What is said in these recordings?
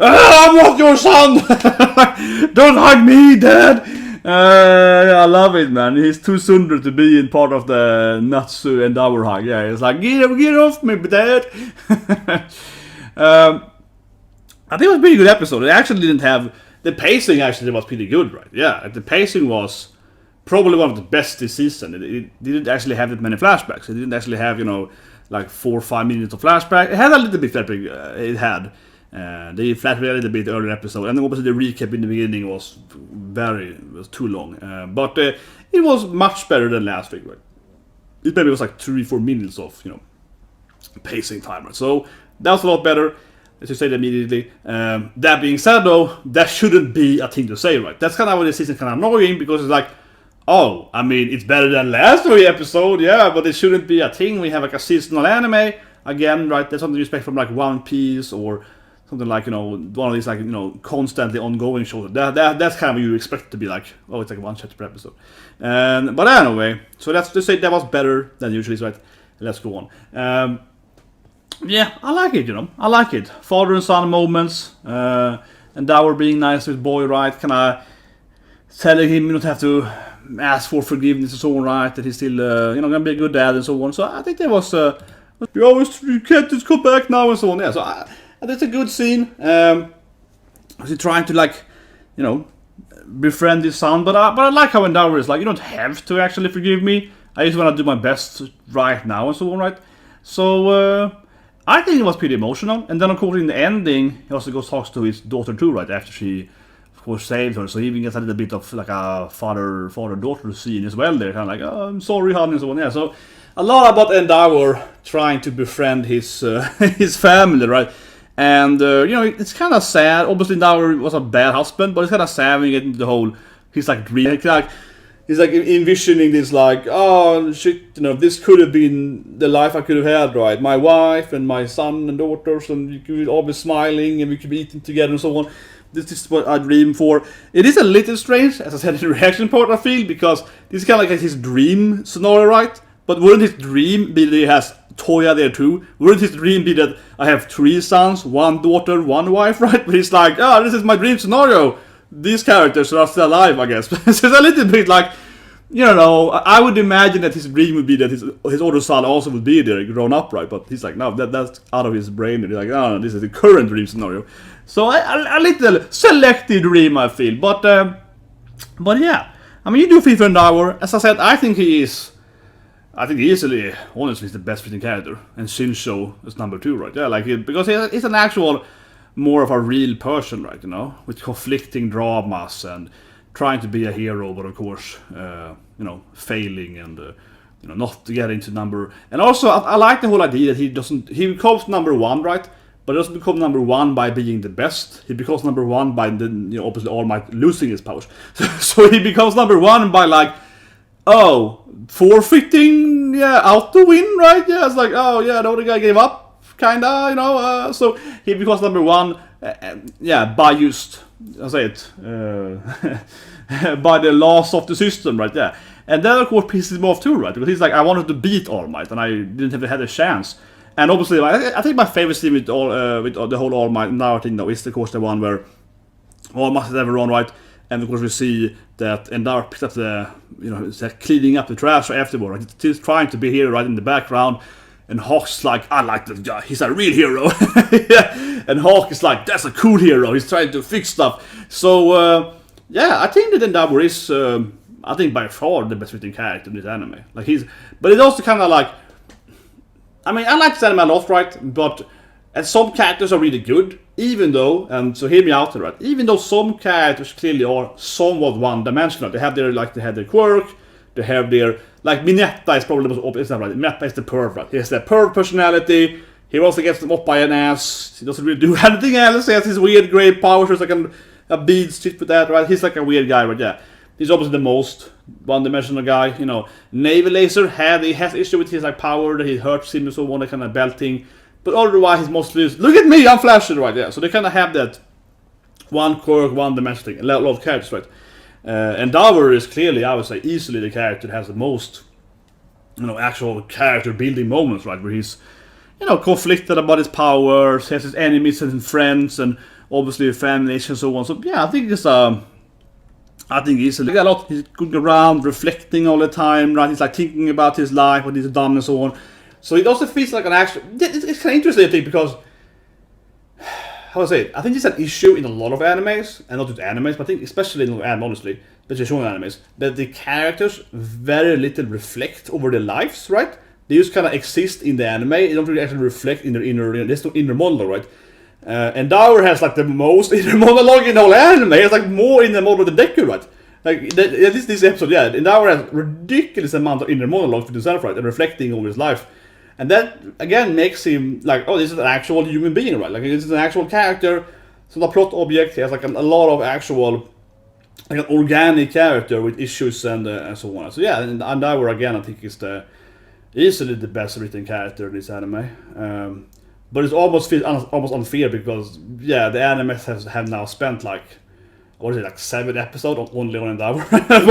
I'm not your son! Don't hug me, Dad! I love it, man. He's too tsundere to be in part of the Natsu and our hug. Yeah, he's like, get off me, Dad! I think it was a pretty good episode. It actually didn't have... The pacing actually was pretty good, right? Yeah, the pacing was probably one of the best this season. It didn't actually have that many flashbacks. It didn't actually have, like 4 or 5 minutes of flashback. It had a little bit flashback. It had. They flashback a little bit earlier episode. And obviously the recap in the beginning was too long. But it was much better than last week, right? It maybe was like 3-4 minutes of, pacing time, right? So that was a lot better. As you said immediately. That being said, though, that shouldn't be a thing to say, right? That's kind of why the season kind of annoying, because it's like, oh, I mean, it's better than last week's episode, yeah, but it shouldn't be a thing. We have like a seasonal anime, again, right? That's something you expect from like One Piece or something like, one of these like, constantly ongoing shows. That's kind of what you expect it to be like. Oh, it's like one chapter per episode. But anyway, so let's just say that was better than usually, right? Let's go on. Yeah, I like it, I like it. Father and son moments, and Dower being nice with boy, right? Kind of telling him you don't have to ask for forgiveness and so on, right? That he's still, gonna be a good dad and so on. So I think that was, you can't just come back now and so on. Yeah, so that's a good scene. He's trying to like, befriend his son, but I like how Dower is like, you don't have to actually forgive me. I just want to do my best right now and so on, right? So. I think it was pretty emotional, and then of course in the ending, he also goes talks to his daughter too, right, after she, of course, saved her, so he even gets a little bit of like a father-daughter scene as well there, kind of like, oh, I'm sorry, honey, and so on, yeah, so a lot about Endeavor trying to befriend his his family, right, and, it's kind of sad. Obviously Endeavor was a bad husband, but it's kind of sad when you get into the whole, he's like dreaming, he's like envisioning this like, oh shit, this could have been the life I could have had, right? My wife and my son and daughters, and you could all be smiling and we could be eating together and so on. This is what I dream for. It is a little strange, as I said in the reaction part, I feel, because this is kind of like his dream scenario, right? But wouldn't his dream be that he has Toya there too? Wouldn't his dream be that I have 3 sons, 1 daughter, 1 wife, right? But he's like, oh, this is my dream scenario. These characters are still alive, I guess. So it's a little bit like, I would imagine that his dream would be that his older son also would be there, grown up, right? But he's like, no, that's out of his brain. And he's like, no, this is the current dream scenario. So a little selective dream, I feel. But yeah, I mean, you do feel for an hour. As I said, I think he easily, honestly, is the best fitting character. And Shinsho is number 2, right? Yeah, because he's an actual, more of a real person, right? With conflicting dramas and trying to be a hero, but of course, failing and, not to get into number. And also, I like the whole idea that he becomes number 1, right? But he doesn't become number 1 by being the best. He becomes number 1 by, obviously, All Might losing his powers. So he becomes number 1 by, like, forfeiting, out to win, right? Yeah, it's like, oh, yeah, the other guy gave up, kinda, so he becomes number 1, by just, I'll say it, by the laws of the system, right? Yeah, and that of course pisses him off too, right? Because he's like, I wanted to beat All Might, and I didn't have had a chance. And obviously, I think my favorite scene with the whole All Might now thing though is of course the one where All Might has ever run, right? And of course we see that Endar picks up the, it's like cleaning up the trash afterward. Right? He's trying to be here right in the background. And Hawk's like, I like that guy, he's a real hero. Yeah. And Hawk is like, that's a cool hero, he's trying to fix stuff. So, I think that Endeavor is, I think by far the best written character in this anime. But it's also kind of like, I mean, I like this anime a lot, right? But some characters are really good, even though, and so hear me out here, right? Even though some characters clearly are somewhat one-dimensional. They have their quirk, they have their, like Minetta is probably the most obvious, right? Minetta is the perv, right? He has that perv personality. He also gets them up by an ass. He doesn't really do anything else. He has his weird grey powers, so it's like a bead shit with that, right? He's like a weird guy, right? Yeah. He's obviously the most one-dimensional guy, Naval Laser he has issue with his like power, that he hurts him and so on, that kind of belting. But otherwise, he's mostly just, look at me, I'm flashing, right? Yeah. So they kind of have that one quirk, one-dimensional thing. A lot of characters, right? And Dower is clearly, I would say, easily the character that has the most, actual character building moments, right? Where he's, conflicted about his powers, has his enemies and friends, and obviously family issues and so on. So yeah, I think he's a lot. He's going around reflecting all the time, right? He's like thinking about his life, what he's done, and so on. So it also feels like an action. It's kind of interesting, I think, because how do I say it? I think it's an issue in a lot of animes, and not just animes, but I think especially in anime, honestly, especially shonen animes, that the characters very little reflect over their lives, right? They just kind of exist in the anime. They don't really actually reflect in their there's no inner monologue, right? And Dower has like the most inner monologue in all anime. It's like more inner monologue than Deku, right? Like this episode, yeah. And Dower has ridiculous amount of inner monologue for himself, right? And reflecting over his life. And that again makes him like, oh, this is an actual human being, right? Like this is an actual character. So the plot object he has like a lot of actual, like an organic character with issues and so on. So yeah, and Dower again, I think is easily the best written character in this anime. But it almost feels almost unfair because yeah, the animes have now spent like, what is it, like 7 episodes only on Endeavor.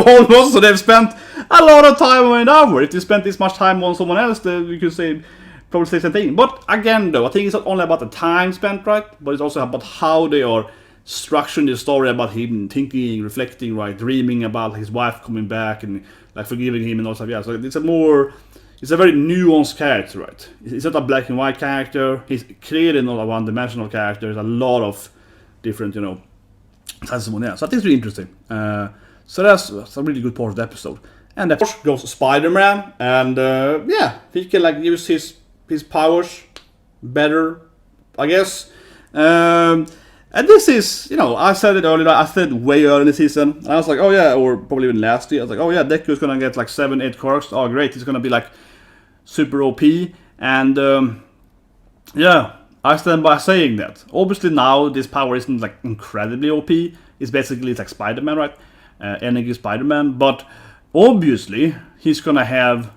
Almost, so they've spent a lot of time on Endeavor. If they spent this much time on someone else, then you could say probably say the same thing. But again, though, I think it's not only about the time spent, right? But it's also about how they are structuring the story about him thinking, reflecting, right, dreaming about his wife coming back and like forgiving him and all stuff. Yeah, so it's a very nuanced character, right? It's not a black and white character. He's clearly not a one-dimensional character. There's a lot of different, types of one. Yeah, so I think it's really interesting. So that's a really good part of the episode. And of course goes Spider-Man, and yeah, he can like use his powers better, I guess. And this is, I said it earlier. I said way early in the season. And I was like, oh yeah, or probably even last year. I was like, oh yeah, Deku's gonna get like 7-8 quirks. Oh great, he's gonna be like super OP, and yeah, I stand by saying that. Obviously now this power isn't like incredibly OP. It's basically like Spider-Man, right? Energy Spider-Man, but obviously he's gonna have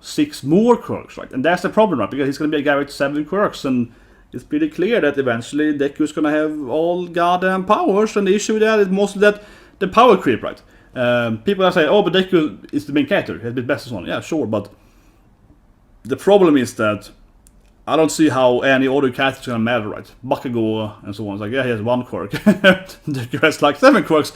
6 more quirks, right? And that's the problem, right? Because he's gonna be a guy with 7 quirks, and it's pretty clear that eventually Deku's gonna have all goddamn powers, and the issue with that is mostly that the power creep, right? People are saying, oh, but Deku is the main character, he's the best one. Yeah, sure, but the problem is that I don't see how any other character is gonna matter, right? Bakugo and so on. It's like, yeah, he has 1 quirk. Deku has like 7 quirks.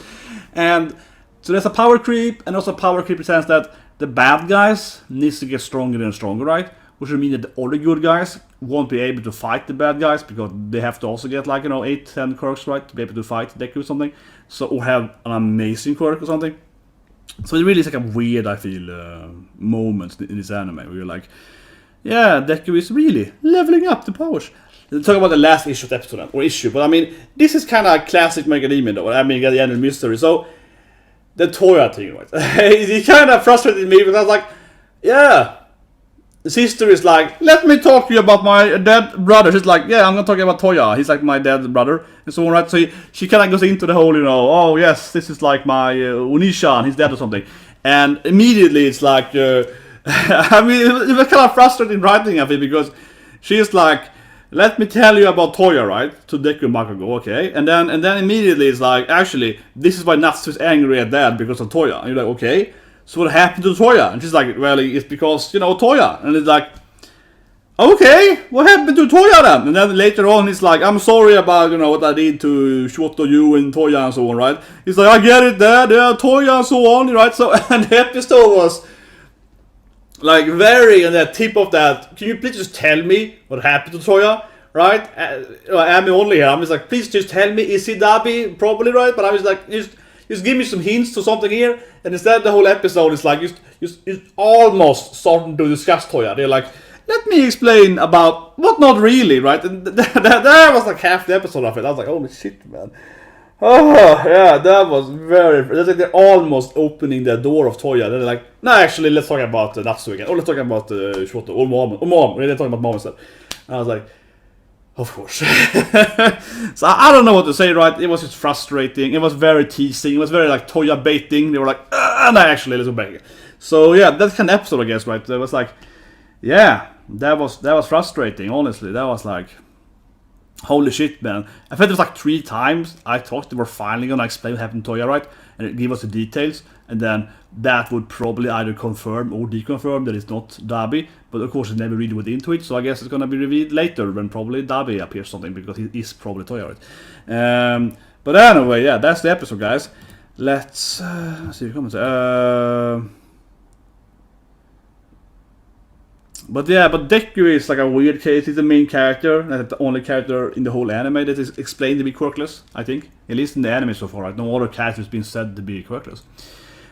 And so there's a power creep, and also power creep in the sense that the bad guys needs to get stronger and stronger, right? Which would mean that the other good guys won't be able to fight the bad guys because they have to also get like 8-10 quirks, right, to be able to fight Deku or something. So, or have an amazing quirk or something. So it really is like a weird, I feel, moment in this anime where you're like, yeah, Deku is really leveling up the powers. Let's talk about the last issue of the episode, or issue, but I mean, this is kind of classic Megademon though. I mean, at the end of the mystery. So, the Toya thing, right? It kind of frustrated me because I was like, yeah. The sister is like, let me talk to you about my dead brother. She's like, yeah, I'm gonna talk about Toya. He's like my dead brother. And so on, right? So she kind of goes into the whole, oh yes, this is like my Onisha, he's dead or something. And immediately it's like, I mean, it was kind of frustrating writing, I think, because she's like, let me tell you about Toya, right? To Deku and Bakugo, okay? And then immediately it's like, actually, this is why Natsu is angry at Dad because of Toya. And you're like, okay. So what happened to Toya? And she's like, well, it's because, Toya. And it's like, okay, what happened to Toya then? And then later on, he's like, I'm sorry about, what I did to Shoto, you and Toya and so on, right? He's like, I get it, Dad, yeah, Toya and so on, right? So, and the episode was, like, very on the tip of that. Can you please just tell me what happened to Toya, right? I'm only here. I'm just like, please just tell me, is he Dabi? Probably, right? But I was like, just give me some hints to something here. And instead the whole episode is like, just almost starting to discuss Toya. They're like, let me explain about what not really, right? And that was like half the episode of it. I was like, holy shit, man. Oh, yeah, that was that's like they're almost opening the door of Toya. They're like, no, actually, let's talk about Natsu again. Or let's talk about Shoto, or Mom. We're talking about Mom instead. And I was like, of course. So I don't know what to say, right? It was just frustrating. It was very teasing. It was very like Toya baiting. They were like, no, actually, let's go back again. So yeah, that's kind of episode, I guess, right? It was like, yeah, that was frustrating. Honestly, that was like, Holy shit, man. I felt it was like 3 times I thought they were finally gonna explain what happened to Toya, right? And give us the details, and then that would probably either confirm or deconfirm that it's not Dabi, but of course it never really went into it, so I guess it's gonna be revealed later when probably Dabi appears something, because he is probably Toya, right? But anyway, yeah, that's the episode, guys. Let's see the comments. But yeah, but Deku is like a weird case. He's the main character, and the only character in the whole anime that is explained to be quirkless, I think. At least in the anime so far, right? No other character has been said to be quirkless.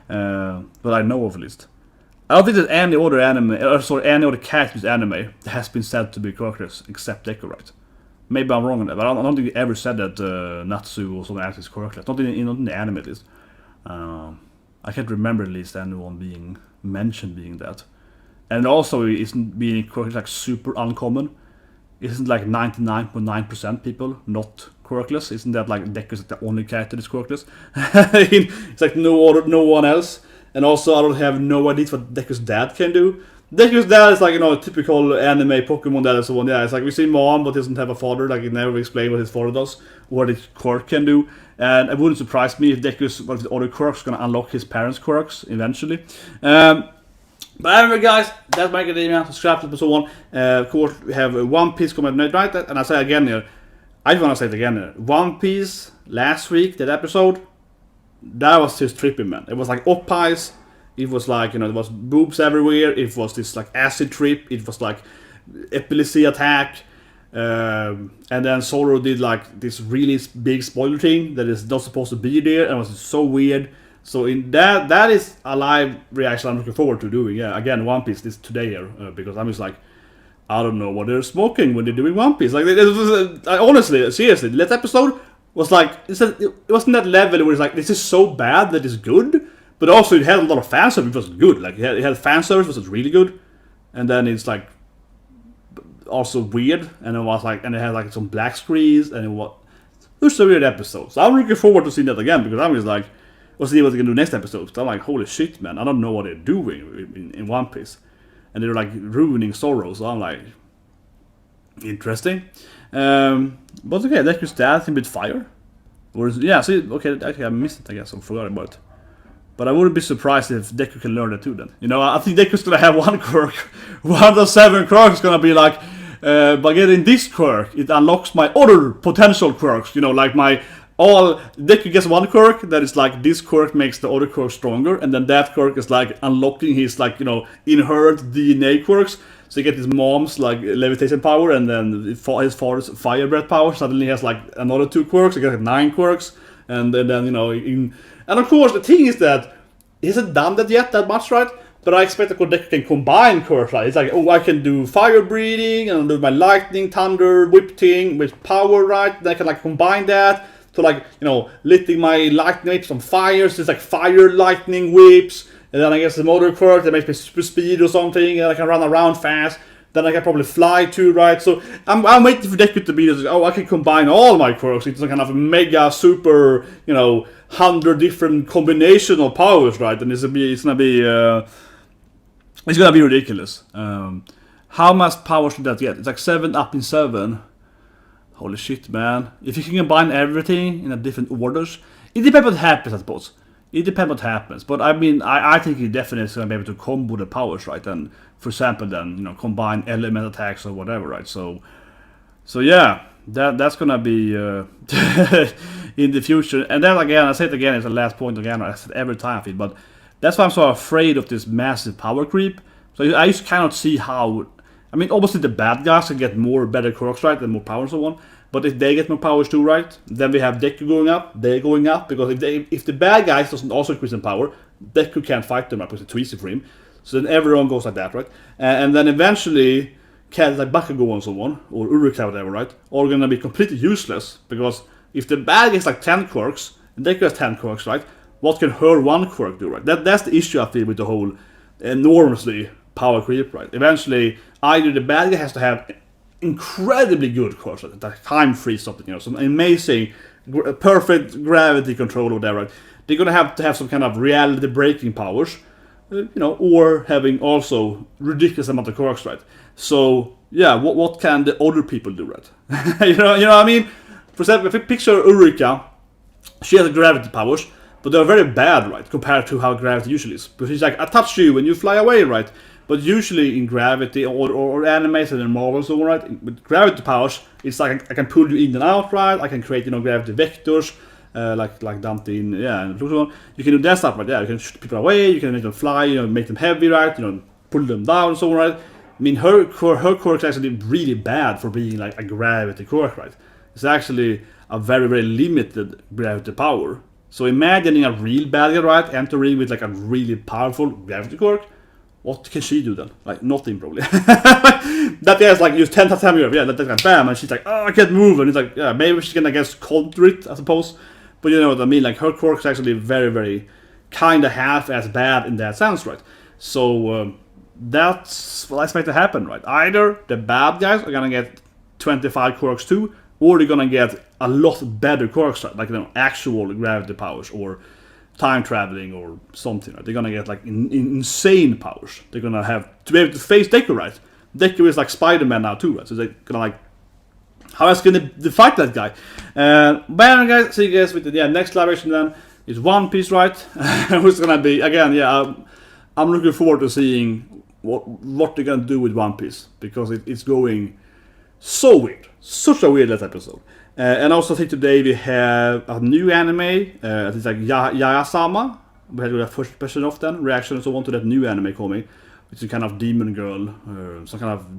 But I know of at least. I don't think there's any other anime, or any other character's anime that has been said to be quirkless, except Deku, right? Maybe I'm wrong on that, but I don't think they ever said that Natsu or something else is quirkless. Not in the anime at least. I can't remember at least anyone being mentioned being that. And also, isn't being quirkless like super uncommon? Isn't like 99.9% people not quirkless? Isn't that like Deku's like the only character that's quirkless? It's like no one else. And also, I don't have no idea what Deku's dad can do. Deku's dad is like, you know, a typical anime Pokemon dad and so on. Yeah, it's like we see mom, but he doesn't have a father. Like, he never explains what his father does, what his quirk can do. And it wouldn't surprise me if Deku's one of the other quirks gonna unlock his parents' quirks eventually. But anyway, guys, that's my academia. Subscribe to the so on. Of course, we have One Piece coming right, and I say again here, I just want to say it again here. One Piece last week, that episode, that was just trippy, man. It was like up-pies. It was like, you know, there was boobs everywhere. It was this like acid trip. It was like epilepsy attack. And then Zoro did like this really big spoiler thing that is not supposed to be there, and it was so weird. So in that is a live reaction I'm looking forward to doing. Yeah, again, One Piece this today here, because I'm just like, I don't know what they're smoking when they're doing One Piece. Like, honestly, seriously, that episode was like, it wasn't that level where it's like, this is so bad that it's good, but also it had a lot of fan service, it was good. Like, it had fan service, which was really good, and then it's like also weird, and it was like, and it had like some black screens, and it was a weird episode. So I'm looking forward to seeing that again, because I'm just like, we'll see what they can do next episode. So I'm like, holy shit, man, I don't know what they're doing in One Piece. And they're like ruining Zoro, so I'm like, interesting. But okay, Deku's dad can with fire. Yeah, see, okay, actually I missed it, I guess, I forgot about it. But I wouldn't be surprised if Deku can learn that too then. You know, I think Deku's gonna have one quirk. One of the 7 quirks is gonna be like, by getting this quirk, it unlocks my other potential quirks. You know, like Deku gets one quirk that is like, this quirk makes the other quirk stronger, and then that quirk is like unlocking his, like, you know, inherent DNA quirks. So you get his mom's like levitation power, and then his father's fire breath power. Suddenly he has like another 2 quirks. He gets like 9 quirks, and then you know, and of course the thing is that he hasn't done that yet that much, right? But I expect that Deku can combine quirks, right? It's like, oh, I can do fire breathing and do my lightning, thunder, whip thing with power, right? Then I can like combine that. So like, you know, lighting my lightning whips on fire, so it's like fire lightning whips, and then I guess the motor quirk that makes me super speed or something, and I can run around fast, then I can probably fly too, right? So I'm waiting for Deku to be this, oh, I can combine all my quirks into some kind of mega super, you know, 100 different combination of powers, right? And it's gonna be ridiculous. How much power should that get? It's like 7 up in 7. Holy shit, man. If you can combine everything in a different orders, it depends what happens, I suppose. It depends what happens. But I mean, I think he definitely is going to be able to combo the powers, right? And for example, then, you know, combine element attacks or whatever, right? So yeah, that's going to be in the future. And then again, I say it again, it's the last point again, I said every time I feel, but that's why I'm so afraid of this massive power creep. So I just cannot see how. I mean, obviously the bad guys can get better quirks, right, and more power and so on. But if they get more powers too, right, then we have Deku going up, they're going up, because if the bad guys doesn't also increase in power, Deku can't fight them, right, because it's too easy for him. So then everyone goes like that, right? And then eventually, cats like Bakugo and so on, or Uruk or whatever, right, are gonna be completely useless, because if the bad gets like 10 quirks, and Deku has 10 quirks, right, what can her one quirk do, right? That's the issue I feel with the whole enormously power creep, right? Eventually, either the bad guy has to have incredibly good quirks, like time freeze something, you know, some amazing, perfect gravity control or whatever, right? They're gonna have to have some kind of reality breaking powers, you know, or having also ridiculous amount of quirks, right? So yeah, what can the other people do, right? you know what I mean? For example, if you picture Ulrika, she has gravity powers, but they're very bad, right, compared to how gravity usually is. Because she's like, I touch you and you fly away, right? But usually in gravity or animated and Marvel, so right, with gravity powers, it's like I can pull you in and out, right? I can create, you know, gravity vectors, like Dante in, yeah, and Pluto. You can do that stuff, right? Yeah, you can shoot people away, you can make them fly, you know, make them heavy, right? You know, pull them down, so right. I mean, her quirk is actually really bad for being like a gravity quirk, right? It's actually a very, very limited gravity power. So imagining a real bad guy, right, entering with like a really powerful gravity quirk. What can she do then? Like, nothing, probably. That guy's like, use 10 times heavier, yeah, that guy, bam, and she's like, oh, I can't move, and it's like, yeah, maybe she's gonna, I guess, counter it, I suppose. But you know what I mean, like, her quirk's actually very, very kinda half as bad in that sense, right? So, that's what I expect to happen, right? Either the bad guys are gonna get 25 quirks too, or they're gonna get a lot better quirks, right? Like, you know, actual gravity powers, or time traveling or something. Right? They're gonna get like insane powers. They're gonna have to be able to face Deku, right? Deku is like Spider-Man now too, right? So they're gonna like, how else can they fight that guy? But anyway, guys, see you guys with the next live action then is One Piece, right? Who's gonna be again? Yeah, I'm looking forward to seeing what they're gonna do with One Piece because it's going so weird, such a weird last episode. And also, I think today we have a new anime. It's like Yaya-sama. We had the first impression of then, reaction and so on to that new anime coming. It's a kind of demon girl, some kind of